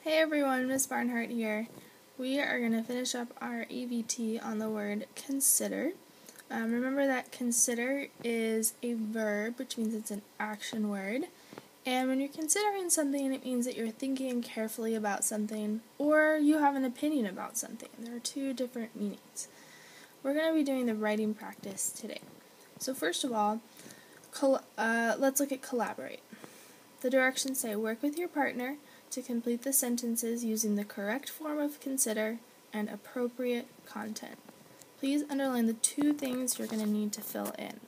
Hey everyone, Miss Barnhart here. We are going to finish up our AVT on the word consider. Remember that consider is a verb, which means it's an action word. And when you're considering something, it means that you're thinking carefully about something or you have an opinion about something. There are two different meanings. We're going to be doing the writing practice today. So first of all, let's look at collaborate. The directions say work with your partner to complete the sentences using the correct form of consider and appropriate content. Please underline the two things you're going to need to fill in.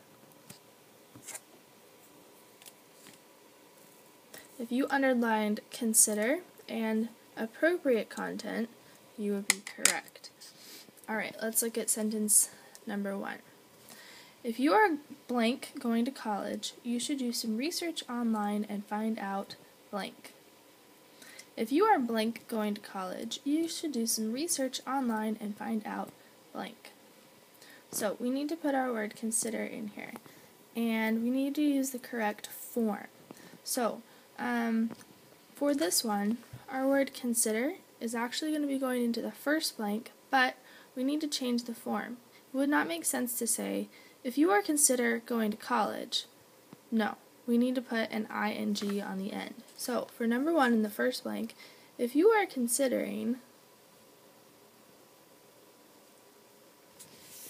If you underlined consider and appropriate content, you would be correct. Alright, let's look at sentence number 1. If you are blank going to college, you should do some research online and find out blank. If you are blank going to college, you should do some research online and find out blank. So we need to put our word consider in here, and we need to use the correct form. So for this one, our word consider is actually going to be going into the first blank, but we need to change the form. It would not make sense to say, if you are consider going to college. No, we need to put an ing on the end. So for number 1 in the first blank, if you are considering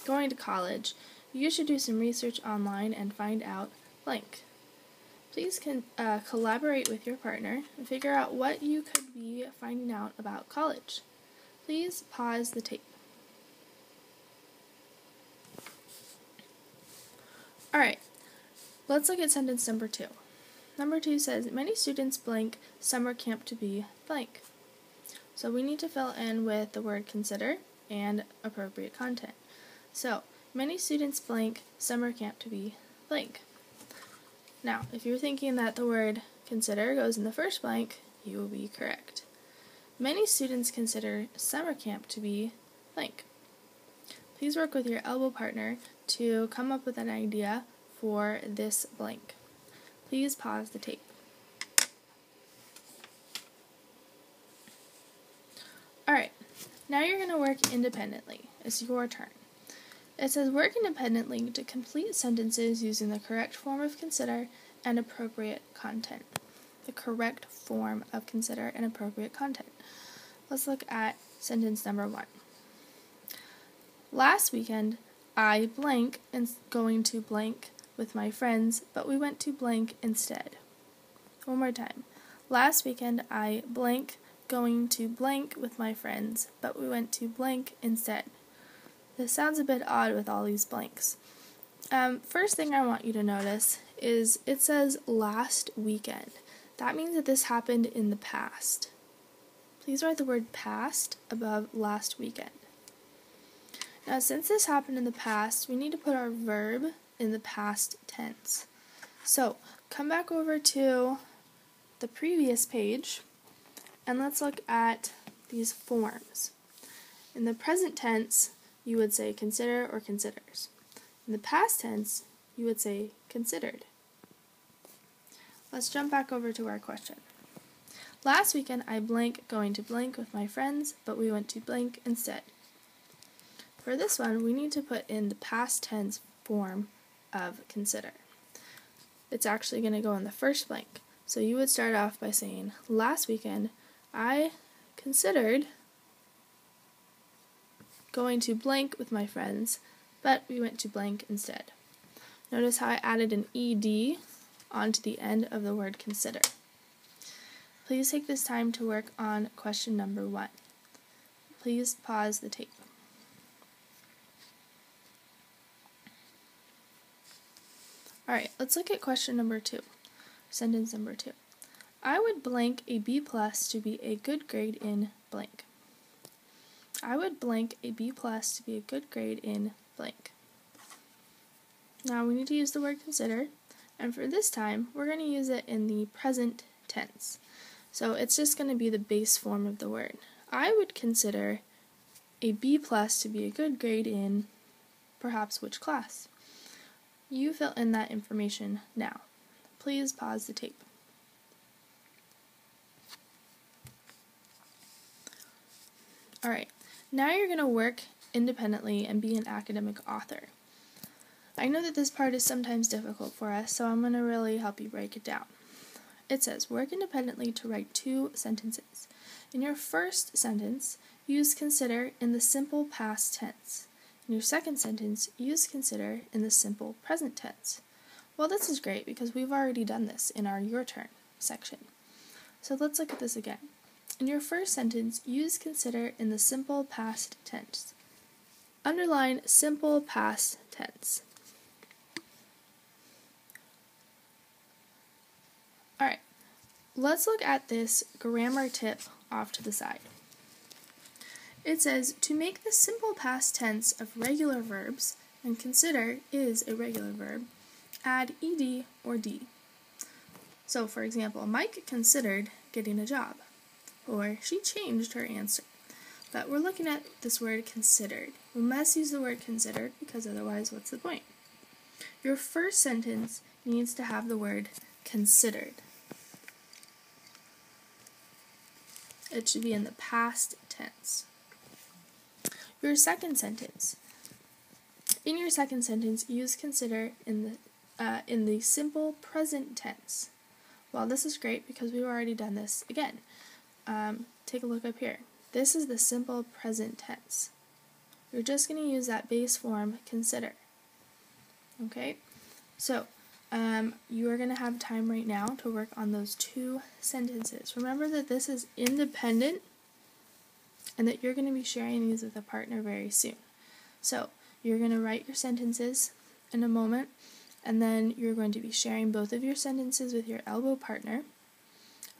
going to college, you should do some research online and find out blank. Please collaborate with your partner and figure out what you could be finding out about college. Please pause the tape. Alright, let's look at sentence number 2. Number 2 says, many students blank summer camp to be blank. So we need to fill in with the word consider and appropriate content. So, many students blank summer camp to be blank. Now, if you're thinking that the word consider goes in the first blank, you will be correct. Many students consider summer camp to be blank. Please work with your elbow partner to come up with an idea for this blank. Please pause the tape. Alright, now you're going to work independently. It's your turn. It says work independently to complete sentences using the correct form of consider and appropriate content. The correct form of consider and appropriate content. Let's look at sentence number 1. Last weekend, I blank and going to blank with my friends, but we went to blank instead. One more time. Last weekend, I blank going to blank with my friends, but we went to blank instead. This sounds a bit odd with all these blanks. First thing I want you to notice is it says last weekend. That means that this happened in the past. Please write the word past above last weekend. Now, since this happened in the past, we need to put our verb in the past tense. So, come back over to the previous page, and let's look at these forms. In the present tense, you would say consider or considers. In the past tense, you would say considered. Let's jump back over to our question. Last weekend, I blank going to blank with my friends, but we went to blank instead. For this one, we need to put in the past tense form of consider. It's actually going to go in the first blank. So you would start off by saying, last weekend, I considered going to blank with my friends, but we went to blank instead. Notice how I added an ed onto the end of the word consider. Please take this time to work on question number 1. Please pause the tape. Alright, let's look at question number 2. Sentence number 2. I would blank a B+ to be a good grade in blank. I would blank a B+ to be a good grade in blank. Now we need to use the word consider, and for this time, we're going to use it in the present tense. So it's just going to be the base form of the word. I would consider a B+ to be a good grade in perhaps which class. You fill in that information now. Please pause the tape. Alright, now you're going to work independently and be an academic author. I know that this part is sometimes difficult for us, so I'm going to really help you break it down. It says, work independently to write 2 sentences. In your first sentence, use consider in the simple past tense. In your second sentence, use consider in the simple present tense. Well, this is great because we've already done this in our Your Turn section. So let's look at this again. In your first sentence, use consider in the simple past tense. Underline simple past tense. Alright, let's look at this grammar tip off to the side. It says, to make the simple past tense of regular verbs, and consider is a regular verb, add ed or d. So, for example, Mike considered getting a job, or she changed her answer. But we're looking at this word considered. We must use the word considered because otherwise what's the point? Your first sentence needs to have the word considered. It should be in the past tense. Your second sentence. In your second sentence, use consider in the simple present tense. Well, this is great because we've already done this again. Take a look up here. This is the simple present tense. You're just going to use that base form, consider. Okay? So, you are going to have time right now to work on those 2 sentences. Remember that this is independent and that you're going to be sharing these with a partner very soon. So, you're going to write your sentences in a moment, and then you're going to be sharing both of your sentences with your elbow partner.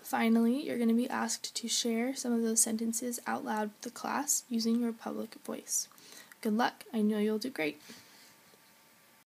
Finally, you're going to be asked to share some of those sentences out loud with the class using your public voice. Good luck. I know you'll do great.